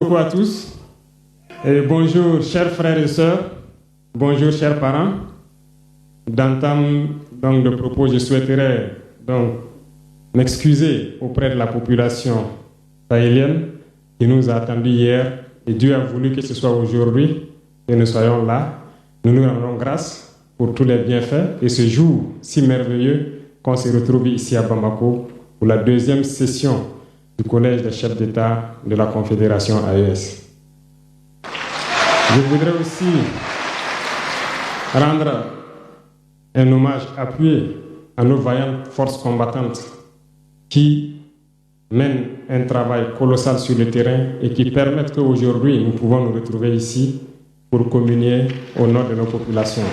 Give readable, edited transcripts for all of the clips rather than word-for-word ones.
beaucoup à tous. Et bonjour, chers frères et sœurs. Bonjour, chers parents. D'entame donc de propos, je souhaiterais donc m'excuser auprès de la population sahélienne qui nous a attendus hier. Et Dieu a voulu que ce soit aujourd'hui que nous soyons là. Nous nous rendons grâce pour tous les bienfaits et ce jour si merveilleux qu'on se retrouve ici à Bamako pour la deuxième session du Collège des chefs d'État de la Confédération AES. Je voudrais aussi rendre un hommage appuyé à nos vaillantes forces combattantes qui mènent un travail colossal sur le terrain et qui permettent qu'aujourd'hui nous pouvons nous retrouver ici pour communier au nom de nos populations.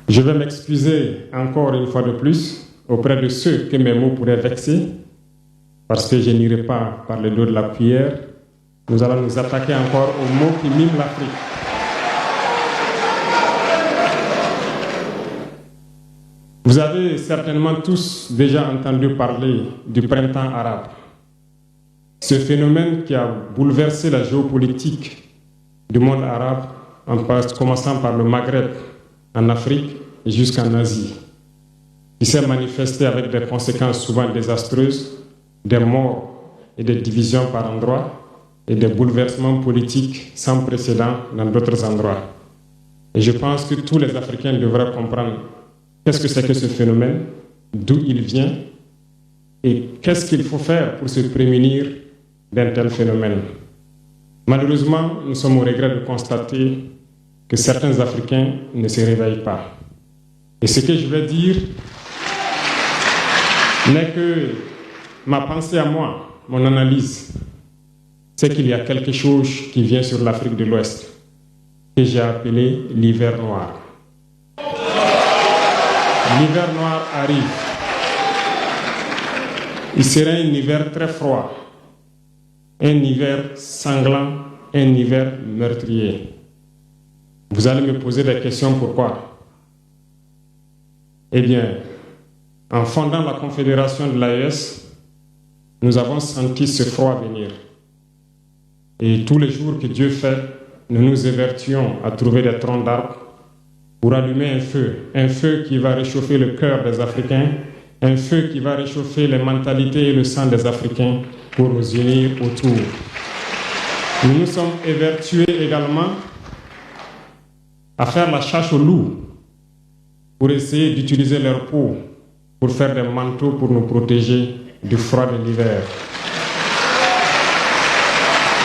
Je vais m'excuser encore une fois de plus auprès de ceux que mes mots pourraient vexer, parce que je n'irai pas par le dos de la cuillère. Nous allons nous attaquer encore aux mots qui miment l'Afrique. Vous avez certainement tous déjà entendu parler du printemps arabe. Ce phénomène qui a bouleversé la géopolitique du monde arabe, en commençant par le Maghreb, en Afrique et jusqu'en Asie, qui s'est manifesté avec des conséquences souvent désastreuses, des morts et des divisions par endroits, et des bouleversements politiques sans précédent dans d'autres endroits. Et je pense que tous les Africains devraient comprendre qu'est-ce que c'est que ce phénomène, d'où il vient, et qu'est-ce qu'il faut faire pour se prémunir d'un tel phénomène. Malheureusement, nous sommes au regret de constater que certains Africains ne se réveillent pas. Et ce que je vais dire n'est que ma pensée à moi, mon analyse, c'est qu'il y a quelque chose qui vient sur l'Afrique de l'Ouest, que j'ai appelé l'hiver noir. L'hiver noir arrive. Il sera un hiver très froid, un hiver sanglant, un hiver meurtrier. Vous allez me poser des questions, pourquoi? Eh bien, en fondant la Confédération de l'AES, nous avons senti ce froid venir. Et tous les jours que Dieu fait, nous nous évertuons à trouver des troncs d'arbres pour allumer un feu qui va réchauffer le cœur des Africains, un feu qui va réchauffer les mentalités et le sang des Africains pour nous unir autour. Nous nous sommes évertués également à faire la chasse aux loups pour essayer d'utiliser leur peau pour faire des manteaux pour nous protéger du froid de l'hiver.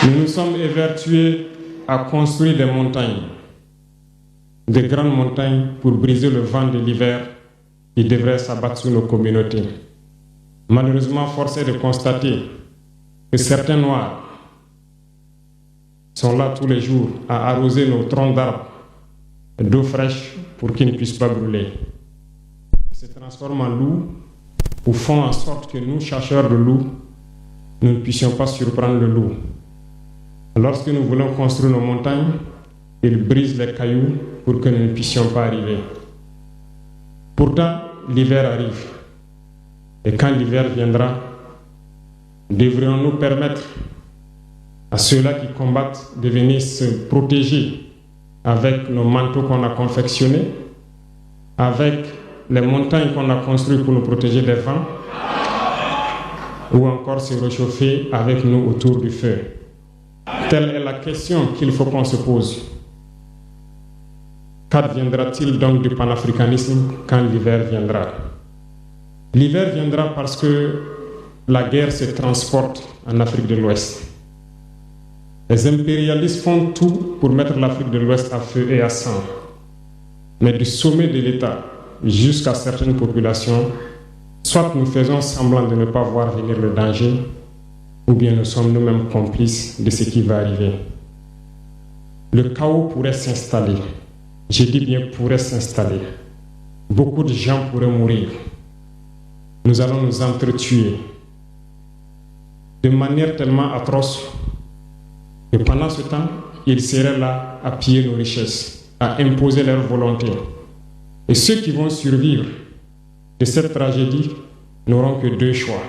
Nous nous sommes évertués à construire des montagnes, de grandes montagnes pour briser le vent de l'hiver qui devrait s'abattre sur nos communautés. Malheureusement, force est de constater que certains Noirs sont là tous les jours à arroser nos troncs d'arbres d'eau fraîche pour qu'ils ne puissent pas brûler. Ils se transforment en loups ou font en sorte que nous, chasseurs de loups, nous ne puissions pas surprendre le loup. Lorsque nous voulons construire nos montagnes, ils brisent les cailloux pour que nous ne puissions pas arriver. Pourtant, l'hiver arrive. Et quand l'hiver viendra, devrions-nous permettre à ceux-là qui combattent de venir se protéger avec nos manteaux qu'on a confectionnés, avec les montagnes qu'on a construites pour nous protéger des vents, ou encore se réchauffer avec nous autour du feu. Telle est la question qu'il faut qu'on se pose. Qu'adviendra-t-il donc du panafricanisme quand l'hiver viendra? L'hiver viendra parce que la guerre se transporte en Afrique de l'Ouest. Les impérialistes font tout pour mettre l'Afrique de l'Ouest à feu et à sang. Mais du sommet de l'État jusqu'à certaines populations, soit nous faisons semblant de ne pas voir venir le danger, ou bien nous sommes nous-mêmes complices de ce qui va arriver. Le chaos pourrait s'installer. Je dis bien pourrait s'installer. Beaucoup de gens pourraient mourir. Nous allons nous entretuer de manière tellement atroce que pendant ce temps, ils seraient là à piller nos richesses, à imposer leur volonté. Et ceux qui vont survivre de cette tragédie n'auront que deux choix.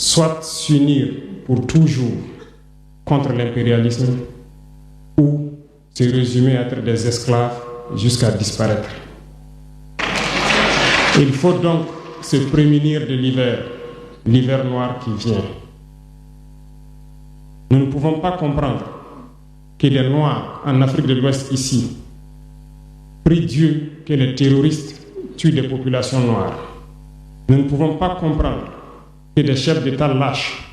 soit s'unir pour toujours contre l'impérialisme ou se résumer à être des esclaves jusqu'à disparaître. Il faut donc se prémunir de l'hiver noir qui vient. Nous ne pouvons pas comprendre que les Noirs en Afrique de l'Ouest ici prient Dieu que les terroristes tuent des populations noires. Nous ne pouvons pas comprendre que des chefs d'État lâches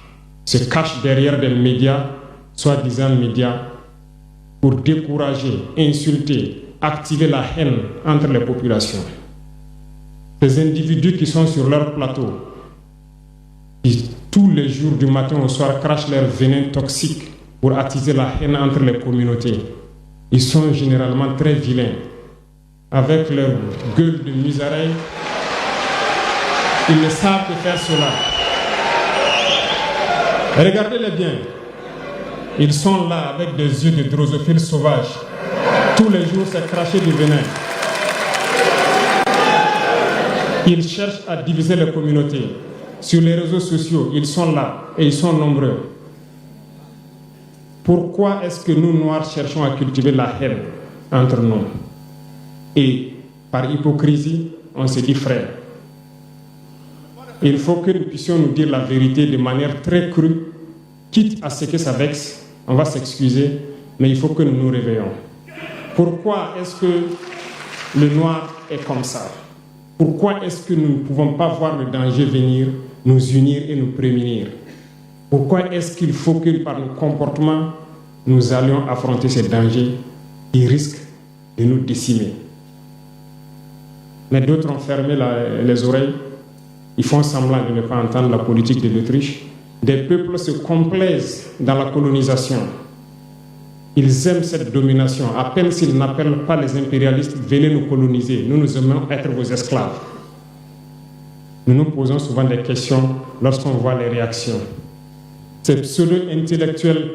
se cachent derrière des médias, soi-disant médias, pour décourager, insulter, activer la haine entre les populations. Ces individus qui sont sur leur plateau, qui tous les jours du matin au soir crachent leur venin toxique pour attiser la haine entre les communautés, ils sont généralement très vilains. Avec leur gueule de musaraigne, ils ne savent que faire cela. Regardez-les bien. Ils sont là avec des yeux de drosophiles sauvages. Tous les jours, c'est cracher du venin. Ils cherchent à diviser les communautés. Sur les réseaux sociaux, ils sont là et ils sont nombreux. Pourquoi est-ce que nous, Noirs, cherchons à cultiver la haine entre nous? Et par hypocrisie, on se dit frère. Il faut que nous puissions nous dire la vérité de manière très crue, quitte à ce que ça vexe, on va s'excuser, mais il faut que nous nous réveillons. Pourquoi est-ce que le noir est comme ça? Pourquoi est-ce que nous ne pouvons pas voir le danger venir, nous unir et nous prémunir? Pourquoi est-ce qu'il faut que par nos comportements, nous allions affronter ces dangers qui risquent de nous décimer? Mais d'autres ont fermé les oreilles. Ils font semblant de ne pas entendre la politique de l'Autriche. Des peuples se complaisent dans la colonisation. Ils aiment cette domination. À peine s'ils n'appellent pas les impérialistes, venez nous coloniser. Nous aimons être vos esclaves. Nous nous posons souvent des questions lorsqu'on voit les réactions. Ces pseudo-intellectuels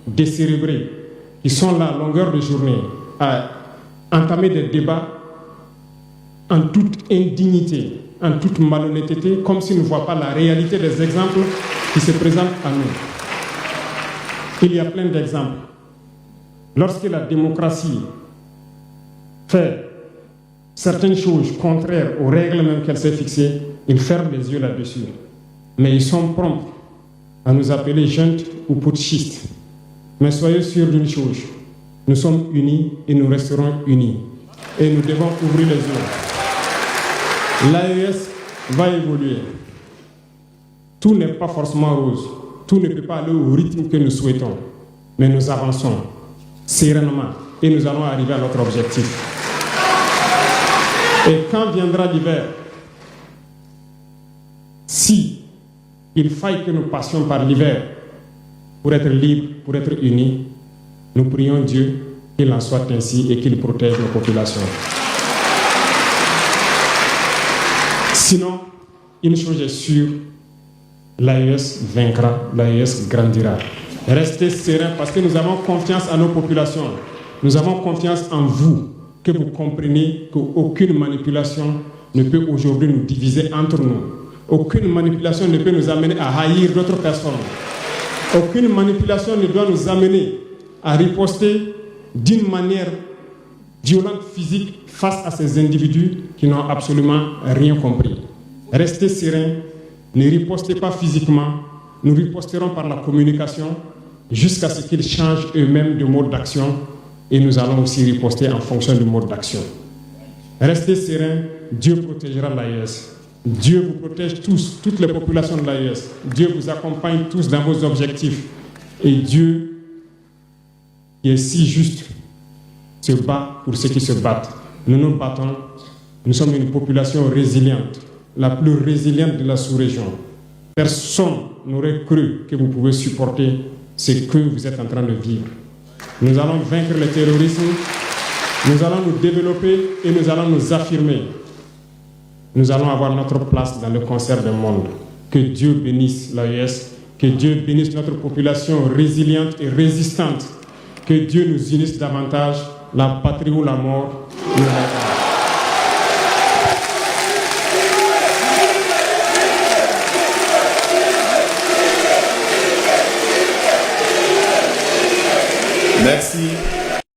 décérébrés qui sont là à longueur de journée à entamer des débats en toute indignité, en toute malhonnêteté, comme s'ils ne voient pas la réalité des exemples qui se présentent à nous. Il y a plein d'exemples. Lorsque la démocratie fait certaines choses contraires aux règles même qu'elle s'est fixées, ils ferment les yeux là-dessus. Mais ils sont prompts à nous appeler juntes ou putschistes. Mais soyez sûrs d'une chose, nous sommes unis et nous resterons unis. Et nous devons ouvrir les yeux. L'AES va évoluer. Tout n'est pas forcément rose. Tout ne peut pas aller au rythme que nous souhaitons. Mais nous avançons sereinement et nous allons arriver à notre objectif. Et quand viendra l'hiver, si il faille que nous passions par l'hiver pour être libres, pour être unis, nous prions Dieu qu'il en soit ainsi et qu'il protège nos populations. Sinon, une chose est sûre, l'AES vaincra, l'AES grandira. Restez sereins parce que nous avons confiance en nos populations. Nous avons confiance en vous, que vous compreniez qu'aucune manipulation ne peut aujourd'hui nous diviser entre nous. Aucune manipulation ne peut nous amener à haïr d'autres personnes. Aucune manipulation ne doit nous amener à riposter d'une manière violente, physique, face à ces individus qui n'ont absolument rien compris. Restez sereins, ne ripostez pas physiquement, nous riposterons par la communication jusqu'à ce qu'ils changent eux-mêmes de mode d'action et nous allons aussi riposter en fonction du mode d'action. Restez sereins, Dieu protégera l'AES. Dieu vous protège tous, toutes les populations de l'AES. Dieu vous accompagne tous dans vos objectifs. Et Dieu, qui est si juste, se bat pour ceux qui se battent. Nous nous battons. Nous sommes une population résiliente, la plus résiliente de la sous-région. Personne n'aurait cru que vous pouvez supporter ce que vous êtes en train de vivre. Nous allons vaincre le terrorisme, nous allons nous développer et nous allons nous affirmer. Nous allons avoir notre place dans le concert du monde. Que Dieu bénisse l'AES, que Dieu bénisse notre population résiliente et résistante. Que Dieu nous unisse davantage, la patrie ou la mort. Merci.